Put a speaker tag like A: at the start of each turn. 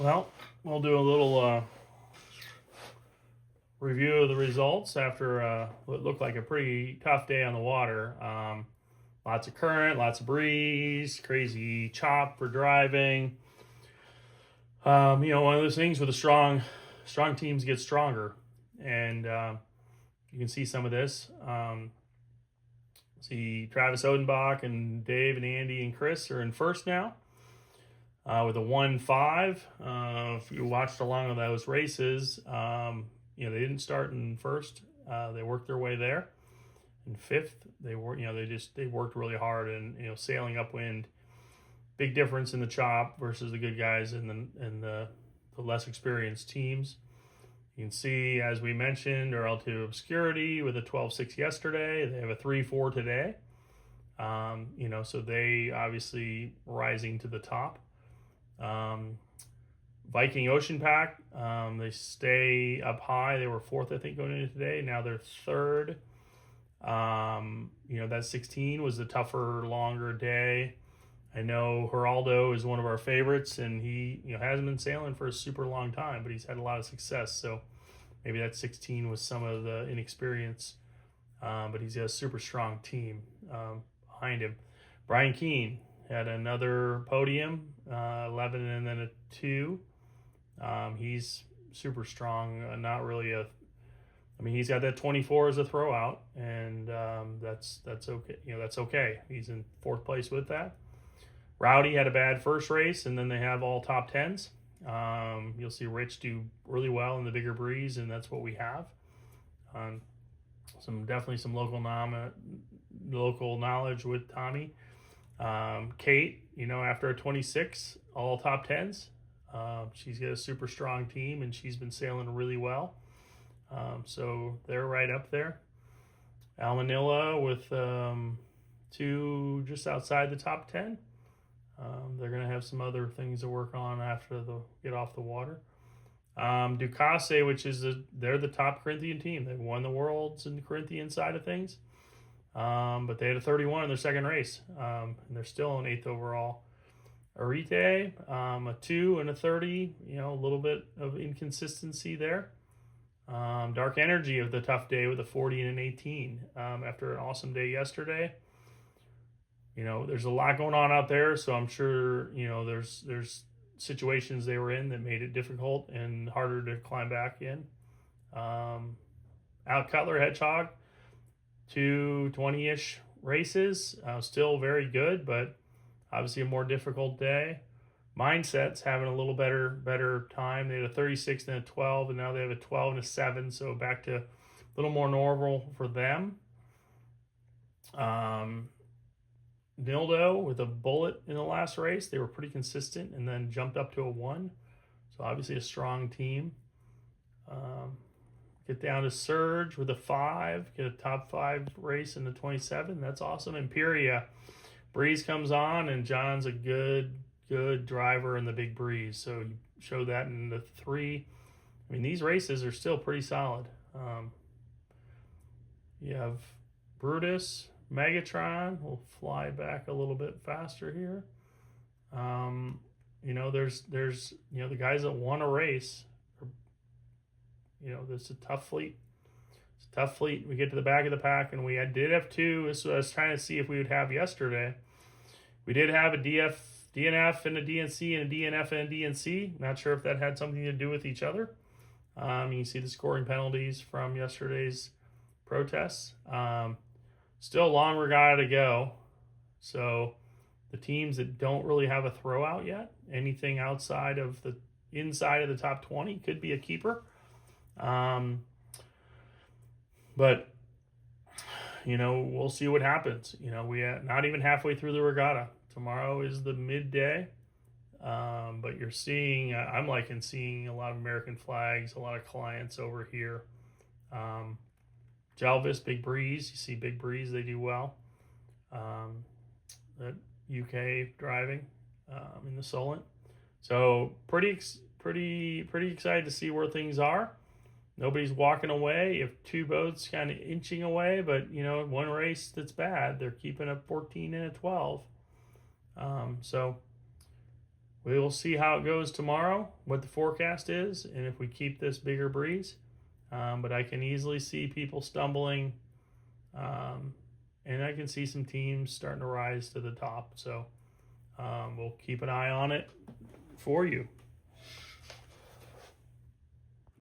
A: Well, we'll do a little review of the results after what looked like a pretty tough day on the water. Lots of current, lots of breeze, crazy chop for driving. One of those things with a strong teams get stronger, and you can see some of this. See Travis Odenbach and Dave and Andy and Chris are in first now. With a 1-5. If you watched along with those races, they didn't start in first. They worked their way there. In fifth, they worked really hard and sailing upwind. Big difference in the chop versus the good guys and the less experienced teams. You can see, as we mentioned, Relative Obscurity with a 12-6 yesterday. They have a 3-4 today. So they obviously rising to the top. Viking Ocean Pack, they stay up high. They were fourth, I think, going into today. Now they're third. That 16 was a tougher, longer day. I know Geraldo is one of our favorites, and he hasn't been sailing for a super long time, but he's had a lot of success. So maybe that 16 was some of the inexperience, but he's got a super strong team behind him. Brian Keane had another podium, 11 and then a 2. He's super strong. Not really he's got that 24 as a throwout, and that's okay. That's okay. He's in fourth place with that. Rowdy had a bad first race, and then they have all top 10s. You'll see Rich do really well in the bigger breeze, and that's what we have. Definitely some local knowledge with Tommy. Kate, after a 26, all top 10s. She's got a super strong team, and she's been sailing really well. So they're right up there. Al Manila with 2 just outside the top 10. They're going to have some other things to work on after they get off the water. Ducasse, which is they're the top Corinthian team. They won the Worlds in the Corinthian side of things. But they had a 31 in their second race, and they're still an 8th overall. Arite, a 2 and a 30, a little bit of inconsistency there. Dark Energy of the tough day with a 40 and an 18 after an awesome day yesterday. There's a lot going on out there, so I'm sure, there's situations they were in that made it difficult and harder to climb back in. Out Cutler Hedgehog, 2 20-ish races, still very good, but obviously a more difficult day. Mindset's having a little better time. They had a 36 and a 12, and now they have a 12 and a 7, so back to a little more normal for them. Nildo with a bullet in the last race. They were pretty consistent and then jumped up to a 1. So obviously a strong team. Get down to Surge with a 5. Get a top 5 race in the 27. That's awesome. Imperia. Breeze comes on, and John's a good driver in the big breeze. So you show that in the 3. These races are still pretty solid. You have Brutus, Megatron. We'll fly back a little bit faster here. There's the guys that won a race. This is a tough fleet. It's a tough fleet. We get to the back of the pack, and we did have 2. This was, I was trying to see if we would have yesterday. We did have a DNF and a DNC and a DNF and a DNC. Not sure if that had something to do with each other. You can see the scoring penalties from yesterday's protests. Still a long regatta to go. So the teams that don't really have a throwout yet, anything inside of the top 20 could be a keeper. But we'll see what happens. We are not even halfway through the regatta. Tomorrow is the midday. But you're seeing, I'm liking seeing a lot of American flags, a lot of clients over here. Jelvis, Big Breeze. You see Big Breeze, they do well. That UK driving in the Solent. So pretty excited to see where things are. Nobody's walking away. You have 2 boats kind of inching away, but one race that's bad. They're keeping a 14 and a 12. So we will see how it goes tomorrow, what the forecast is, and if we keep this bigger breeze. But I can easily see people stumbling, and I can see some teams starting to rise to the top. So we'll keep an eye on it for you.